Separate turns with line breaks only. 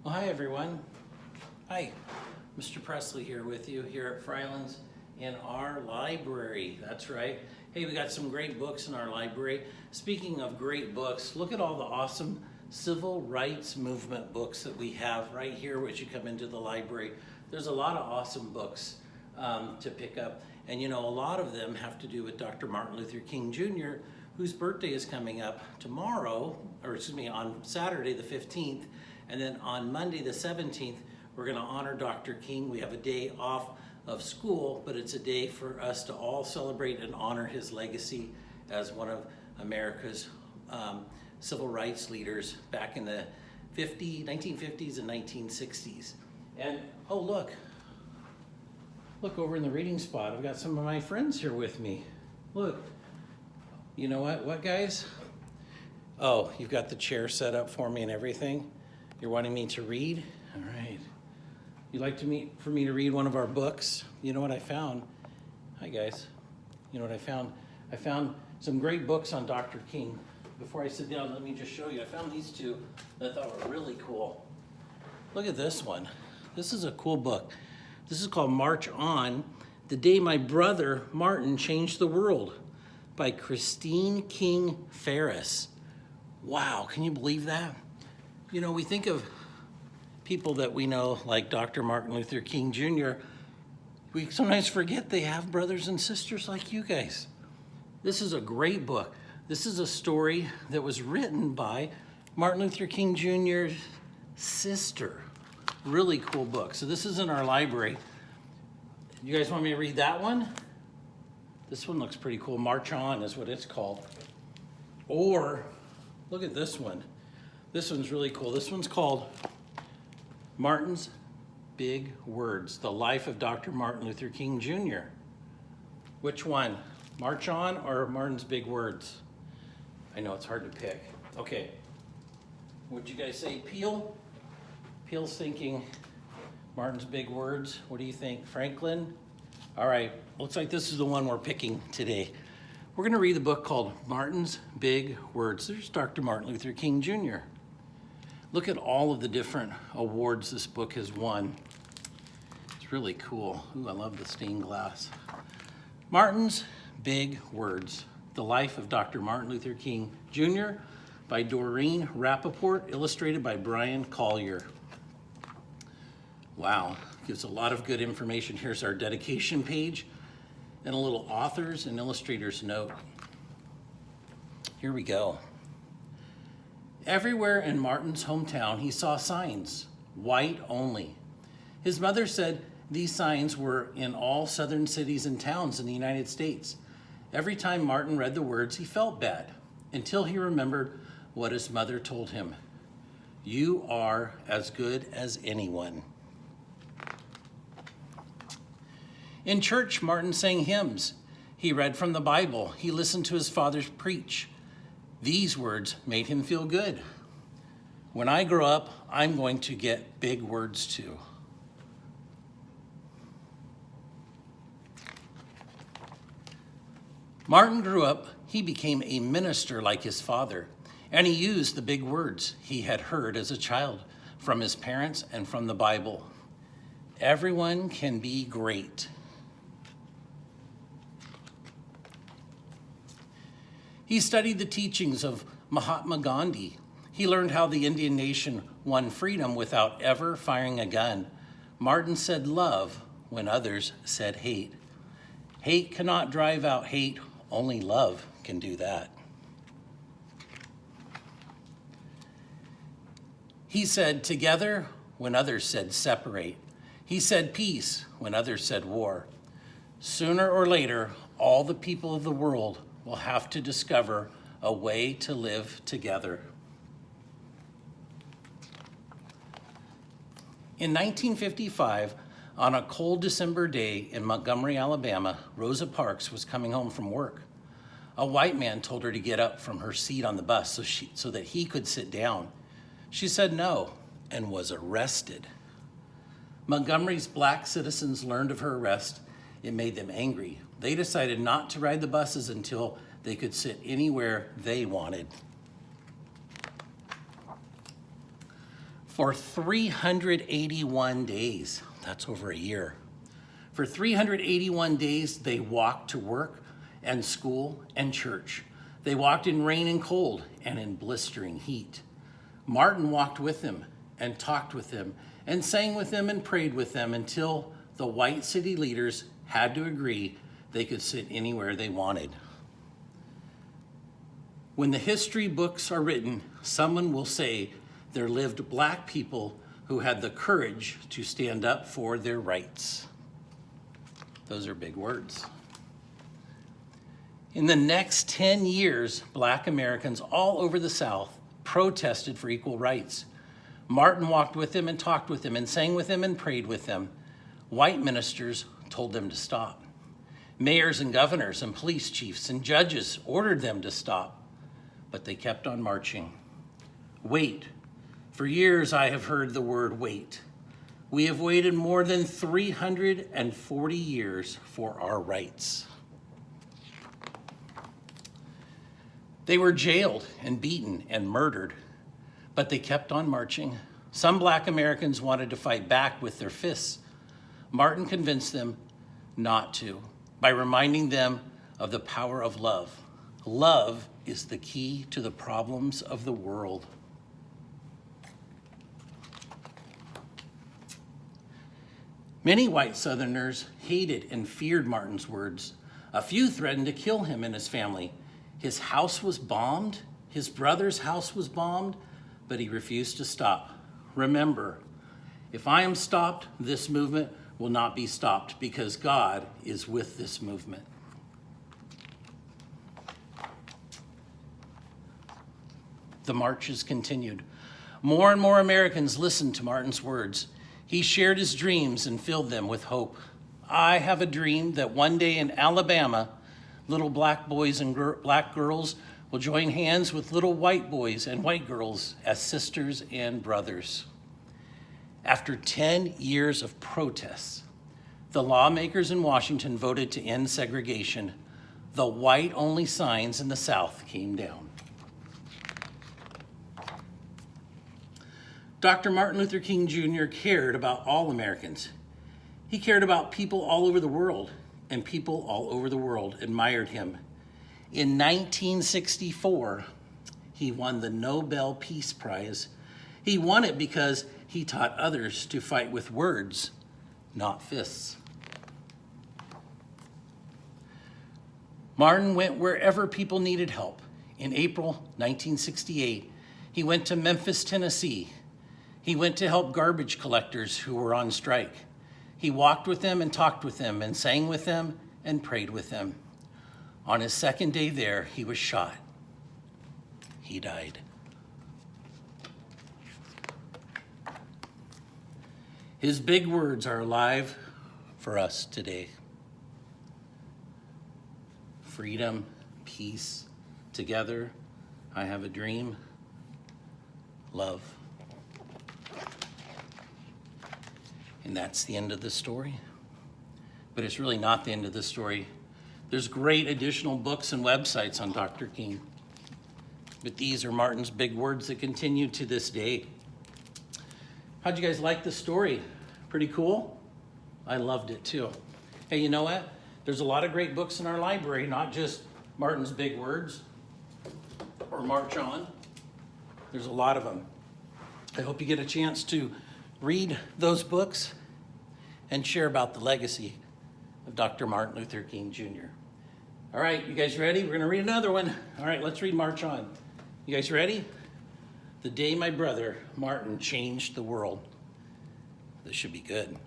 Well, hi everyone. Hi, Mr. Presley here with you here at Frylands in our library. That's right. Hey, we got some great books in our library. Speaking of great books, look at all the awesome civil rights movement books that we have right here as you come into the library. There's a lot of awesome books to pick up. And you know, a lot of them have to do with Dr. Martin Luther King Jr., whose birthday is coming up tomorrow, or excuse me, on Saturday the 15th. And then on Monday the 17th, we're going to honor Dr. King. We have a day off of school, but it's a day for us to all celebrate and honor his legacy as one of America's civil rights leaders back in the 1950s and 1960s. And oh, look over in the reading spot. I've got some of my friends here with me. Look, you know what guys? Oh, you've got the chair set up for me and everything. You're wanting me to read? All right. You'd like for me to read one of our books? You know what I found? Hi, guys. You know what I found? I found some great books on Dr. King. Before I sit down, let me just show you. I found these two that I thought were really cool. Look at this one. This is a cool book. This is called March On, The Day My Brother Martin Changed the World by Christine King Ferris. Wow, can you believe that? You know, we think of people that we know like Dr. Martin Luther King Jr. We sometimes forget they have brothers and sisters like you guys. This is a great book. This is a story that was written by Martin Luther King Jr.'s sister. Really cool book. So this is in our library. You guys want me to read that one? This one looks pretty cool. March On is what it's called. Or look at this one. This one's really cool. This one's called Martin's Big Words, The Life of Dr. Martin Luther King Jr. Which one? March On or Martin's Big Words? I know it's hard to pick. Okay. What'd you guys say? Peel? Peel's thinking Martin's Big Words. What do you think? Franklin? All right. Looks like this is the one we're picking today. We're going to read the book called Martin's Big Words. There's Dr. Martin Luther King Jr. Look at all of the different awards this book has won. It's really cool. Ooh, I love the stained glass. Martin's Big Words, The Life of Dr. Martin Luther King Jr. by Doreen Rappaport, illustrated by Brian Collier. Wow, gives a lot of good information. Here's our dedication page and a little author's and illustrator's note. Here we go. Everywhere in Martin's hometown, he saw signs, white only. His mother said these signs were in all southern cities and towns in the United States. Every time Martin read the words, he felt bad, until he remembered what his mother told him. You are as good as anyone. In church, Martin sang hymns. He read from the Bible. He listened to his father preach. These words made him feel good. When I grow up, I'm going to get big words too. Martin grew up. He became a minister like his father, and he used the big words he had heard as a child from his parents and from the Bible. Everyone can be great. He studied the teachings of Mahatma Gandhi. He learned how the Indian nation won freedom without ever firing a gun. Martin said love when others said hate. Hate cannot drive out hate. Only love can do that. He said together when others said separate. He said peace when others said war. Sooner or later, all the people of the world will have to discover a way to live together. In 1955, on a cold December day in Montgomery, Alabama, Rosa Parks was coming home from work. A white man told her to get up from her seat on the bus so that he could sit down. She said no and was arrested. Montgomery's black citizens learned of her arrest. It made them angry. They decided not to ride the buses until they could sit anywhere they wanted. For 381 days, that's over a year. For 381 days, they walked to work and school and church. They walked in rain and cold and in blistering heat. Martin walked with them and talked with them and sang with them and prayed with them until the white city leaders had to agree they could sit anywhere they wanted. When the history books are written, someone will say there lived black people who had the courage to stand up for their rights. Those are big words. In the next 10 years, black Americans all over the South protested for equal rights. Martin walked with them and talked with them and sang with them and prayed with them. White ministers told them to stop. Mayors and governors and police chiefs and judges ordered them to stop, but they kept on marching. Wait. For years I have heard the word wait. We have waited more than 340 years for our rights. They were jailed and beaten and murdered, but they kept on marching. Some black Americans wanted to fight back with their fists. Martin convinced them not to by reminding them of the power of love. Love is the key to the problems of the world. Many white Southerners hated and feared Martin's words. A few threatened to kill him and his family. His house was bombed. His brother's house was bombed, but he refused to stop. Remember, if I am stopped, this movement will not be stopped because God is with this movement. The marches continued. More and more Americans listened to Martin's words. He shared his dreams and filled them with hope. I have a dream that one day in Alabama, little black boys and black girls will join hands with little white boys and white girls as sisters and brothers. After 10 years of protests, the lawmakers in Washington voted to end segregation. The white-only signs in the South came down. Dr. Martin Luther King Jr. cared about all Americans. He cared about people all over the world, and people all over the world admired him. In 1964, he won the Nobel Peace Prize. He won it because he taught others to fight with words, not fists. Martin went wherever people needed help. In April 1968, he went to Memphis, Tennessee. He went to help garbage collectors who were on strike. He walked with them and talked with them and sang with them and prayed with them. On his second day there, he was shot. He died. His big words are alive for us today. Freedom, peace, together, I have a dream, love. And that's the end of the story. But it's really not the end of the story. There's great additional books and websites on Dr. King. But these are Martin's big words that continue to this day. How'd you guys like the story? Pretty cool? I loved it too. Hey, you know what? There's a lot of great books in our library, not just Martin's big words or March On. There's a lot of them. I hope you get a chance to read those books and share about the legacy of Dr. Martin Luther King Jr. All right, you guys ready? We're going to read another one. All right, let's read March On. You guys ready? The day my brother Martin changed the world. This should be good.